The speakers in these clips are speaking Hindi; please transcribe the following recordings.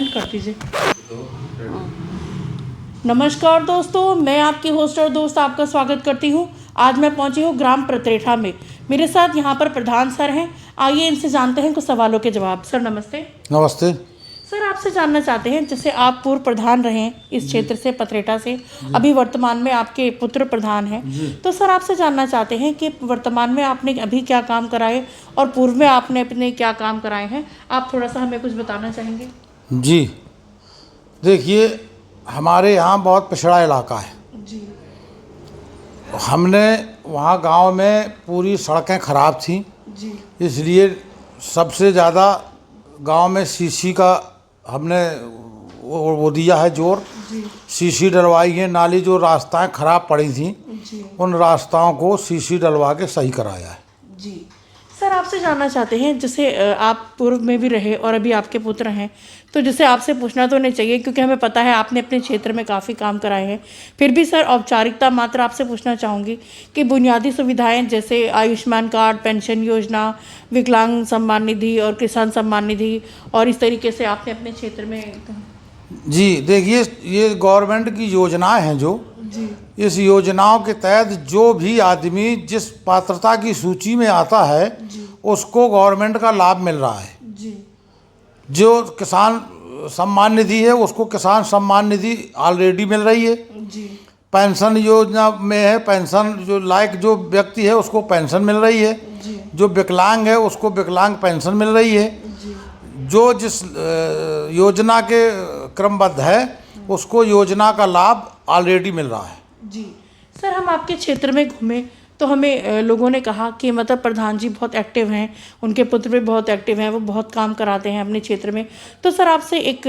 कर दीजिए। नमस्कार दोस्तों, मैं आपकी होस्ट और दोस्त आपका स्वागत करती हूं। आज मैं पहुंची हूं ग्राम पत्रेठा में। मेरे साथ यहां पर प्रधान सर हैं। आइए इनसे जानते हैं कुछ सवालों के जवाब। सर नमस्ते। नमस्ते सर आपसे जानना चाहते हैं, जैसे आप पूर्व प्रधान रहे हैं इस क्षेत्र से, पत्रेठा से, अभी वर्तमान में आपके पुत्र प्रधान हैं, तो सर आपसे जानना चाहते हैं कि वर्तमान में आपने अभी क्या काम कराए और पूर्व में आपने अपने क्या काम कराए हैं। आप थोड़ा सा हमें कुछ बताना चाहेंगे? जी, देखिए हमारे यहाँ बहुत पिछड़ा इलाका है जी हमने वहाँ गांव में पूरी सड़कें ख़राब थीं, जी इसलिए सबसे ज़्यादा गांव में सीसी का हमने वो दिया है जोर। जी सीसी डलवाई है। नाली जो रास्ताएं ख़राब पड़ी थीं जी उन रास्ताओं को सीसी डलवा के सही कराया है। जी। सर आपसे जानना चाहते हैं, जैसे आप पूर्व में भी रहे और अभी आपके पुत्र हैं, तो जैसे आपसे पूछना तो नहीं चाहिए क्योंकि हमें पता है आपने अपने क्षेत्र में काफ़ी काम कराए हैं। फिर भी सर औपचारिकता मात्र आपसे पूछना चाहूँगी कि बुनियादी सुविधाएं जैसे आयुष्मान कार्ड, पेंशन योजना, विकलांग सम्मान निधि और किसान सम्मान निधि और इस तरीके से आपने अपने क्षेत्र में। जी देखिए, ये गवर्नमेंट की योजनाएं हैं जो जी इस योजनाओं के तहत जो भी आदमी जिस पात्रता की सूची में आता है उसको गवर्नमेंट का लाभ मिल रहा है। जी जो किसान सम्मान निधि है उसको किसान सम्मान निधि ऑलरेडी मिल रही है। जी पेंशन योजना में है, पेंशन जो लायक जो व्यक्ति है उसको पेंशन मिल रही है। जी जो विकलांग है उसको विकलांग पेंशन मिल रही है। जी जो जिस योजना के क्रमबद्ध है उसको योजना का लाभ ऑलरेडी मिल रहा है। जी। सर हम आपके क्षेत्र में घूमे तो हमें लोगों ने कहा कि मतलब प्रधान जी बहुत एक्टिव हैं, उनके पुत्र भी बहुत एक्टिव हैं, वो बहुत काम कराते हैं अपने क्षेत्र में। तो सर आपसे एक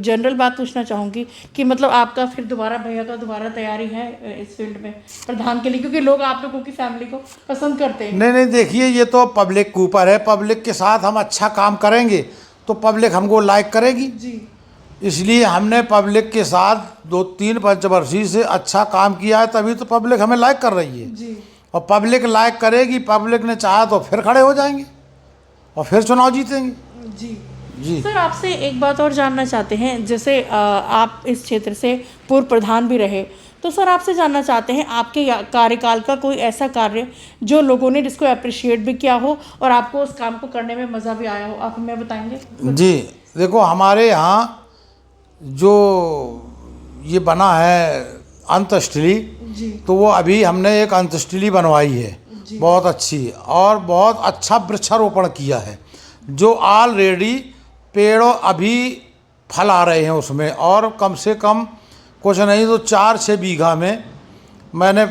जनरल बात पूछना चाहूँगी कि मतलब आपका फिर दोबारा भैया का दोबारा तैयारी है इस फील्ड में प्रधान के लिए, क्योंकि लोग आप लोगों की फैमिली को पसंद करते हैं। नहीं देखिए, ये तो पब्लिक के ऊपर है। पब्लिक के साथ हम अच्छा काम करेंगे तो पब्लिक हमको लाइक करेगी। जी इसलिए हमने पब्लिक के साथ 2-3 पंचवर्षीय से अच्छा काम किया है, तभी तो पब्लिक हमें लाइक कर रही है। जी और पब्लिक लाइक करेगी, पब्लिक ने चाहा तो फिर खड़े हो जाएंगे और फिर चुनाव जीतेंगे। जी जी सर आपसे एक बात और जानना चाहते हैं, जैसे आप इस क्षेत्र से पूर्व प्रधान भी रहे, तो सर आपसे जानना चाहते हैं आपके कार्यकाल का कोई ऐसा कार्य जो लोगों ने जिसको अप्रिशिएट भी किया हो और आपको उस काम को करने में मज़ा भी आया हो, आप हमें बताएंगे? जी देखो, हमारे यहाँ जो ये बना है अंत्येष्टि, जी तो वो अभी हमने एक अंत्येष्टि बनवाई है बहुत अच्छी, और बहुत अच्छा वृक्षारोपण किया है। जो ऑलरेडी पेड़ों अभी फल आ रहे हैं उसमें, और कम से कम कुछ नहीं तो 4-6 बीघा में मैंने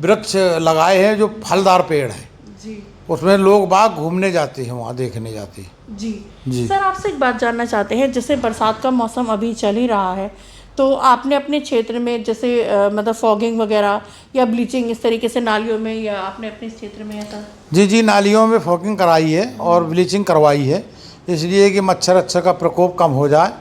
वृक्ष लगाए हैं जो फलदार पेड़ हैं। जी उसमें लोग बाग घूमने जाते हैं, वहाँ देखने जाते हैं। जी जी। सर आपसे एक बात जानना चाहते हैं, जैसे बरसात का मौसम अभी चल ही रहा है, तो आपने अपने क्षेत्र में जैसे मतलब फॉगिंग वगैरह या ब्लीचिंग इस तरीके से नालियों में, या आपने अपने क्षेत्र में ऐसा? जी नालियों में फॉगिंग कराई है और ब्लीचिंग करवाई है, इसलिए कि मच्छर का प्रकोप कम हो जाए।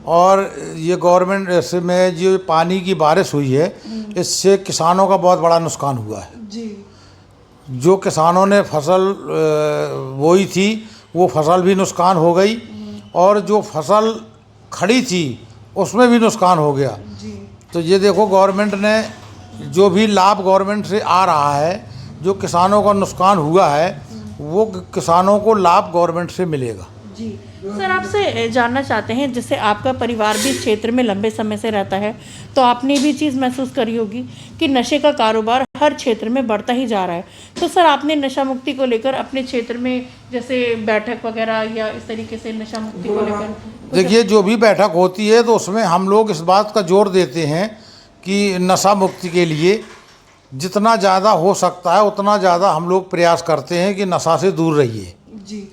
और ये गवर्नमेंट से में जो पानी की बारिश हुई है इससे किसानों का बहुत बड़ा नुकसान हुआ है। जी जो किसानों ने फसल बोई थी वो फसल भी नुकसान हो गई, और जो फसल खड़ी थी उसमें भी नुकसान हो गया। जी तो ये देखो, गवर्नमेंट ने जो भी लाभ गवर्नमेंट से आ रहा है, जो किसानों का नुकसान हुआ है वो किसानों को लाभ गवर्नमेंट से मिलेगा। जी सर आपसे जानना चाहते हैं, जैसे आपका परिवार भी इस क्षेत्र में लंबे समय से रहता है, तो आपने भी चीज़ महसूस करी होगी कि नशे का कारोबार हर क्षेत्र में बढ़ता ही जा रहा है। तो सर आपने नशा मुक्ति को लेकर अपने क्षेत्र में जैसे बैठक वगैरह या इस तरीके से नशा मुक्ति को लेकर? देखिए, जो भी बैठक होती है तो उसमें हम लोग इस बात का जोर देते हैं कि नशा मुक्ति के लिए जितना ज़्यादा हो सकता है उतना ज़्यादा हम लोग प्रयास करते हैं कि नशा से दूर रहिए। जी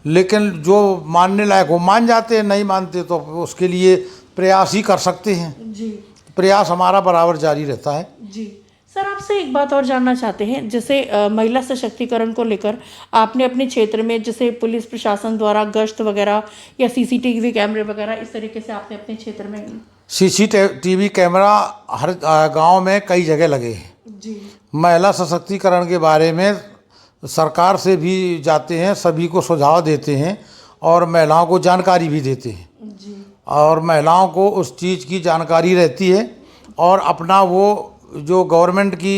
लेकिन जो मानने लायक वो मान जाते हैं, नहीं मानते तो उसके लिए प्रयास ही कर सकते हैं। जी प्रयास हमारा बराबर जारी रहता है। जी सर आपसे एक बात और जानना चाहते हैं, जैसे महिला सशक्तिकरण को लेकर आपने अपने क्षेत्र में जैसे पुलिस प्रशासन द्वारा गश्त वगैरह या सीसीटीवी कैमरे वगैरह इस तरीके से आपने अपने क्षेत्र में? सीसीटीवी कैमरा हर गांव में कई जगह लगे हैं। जी महिला सशक्तिकरण के बारे में सरकार से भी जाते हैं, सभी को सुझाव देते हैं और महिलाओं को जानकारी भी देते हैं जी और महिलाओं को उस चीज़ की जानकारी रहती है और अपना वो जो गवर्नमेंट की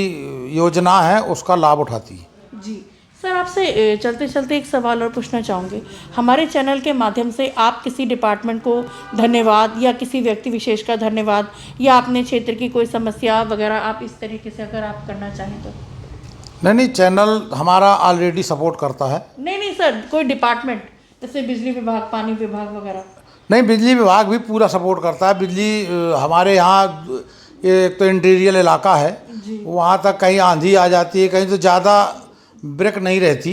योजना है उसका लाभ उठाती है। जी सर, आपसे चलते चलते एक सवाल और पूछना चाहूँगी। हमारे चैनल के माध्यम से आप किसी डिपार्टमेंट को धन्यवाद या किसी व्यक्ति विशेष का धन्यवाद या अपने क्षेत्र की कोई समस्या वगैरह आप इस तरीके से अगर आप करना चाहें तो? नहीं, चैनल हमारा ऑलरेडी सपोर्ट करता है। नहीं सर, कोई डिपार्टमेंट जैसे बिजली विभाग, पानी विभाग वगैरह? नहीं, बिजली विभाग भी पूरा सपोर्ट करता है। बिजली हमारे यहाँ एक तो इंटीरियर इलाका है, वहाँ तक कहीं आंधी आ जाती है, कहीं तो ज़्यादा ब्रेक नहीं रहती,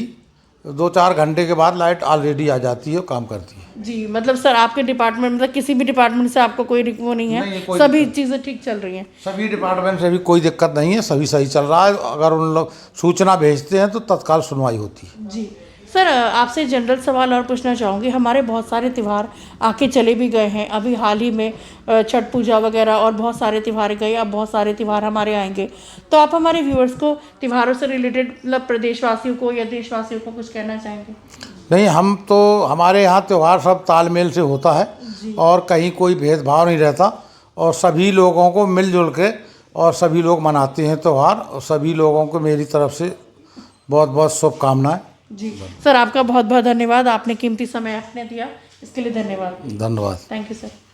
2-4 घंटे के बाद लाइट ऑलरेडी आ जाती है, काम करती है। जी, मतलब सर आपके डिपार्टमेंट मतलब किसी भी डिपार्टमेंट से आपको कोई वो नहीं है? नहीं, कोई सभी चीज़ें ठीक चल रही हैं? सभी डिपार्टमेंट से भी कोई दिक्कत नहीं है, सभी सही चल रहा है। अगर उन लोग सूचना भेजते हैं तो तत्काल सुनवाई होती है। जी सर, आपसे जनरल सवाल और पूछना चाहूँगी। हमारे बहुत सारे त्यौहार आके चले भी गए हैं, अभी हाल ही में छठ पूजा वगैरह और बहुत सारे त्यौहार गए, अब बहुत सारे त्यौहार हमारे आएंगे, तो आप हमारे व्यूअर्स को त्योहारों से रिलेटेड मतलब प्रदेशवासियों को या देशवासियों को कुछ कहना चाहेंगे? नहीं, हम तो हमारे यहाँ त्यौहार सब तालमेल से होता है और कहीं कोई भेदभाव नहीं रहता और सभी लोगों को मिलजुल के और सभी लोग मनाते हैं त्यौहार और सभी लोगों को मेरी तरफ से बहुत बहुत शुभकामनाएं। जी सर, आपका बहुत बहुत धन्यवाद, आपने कीमती समय आपने दिया, इसके लिए धन्यवाद। धन्यवाद। Thank you sir.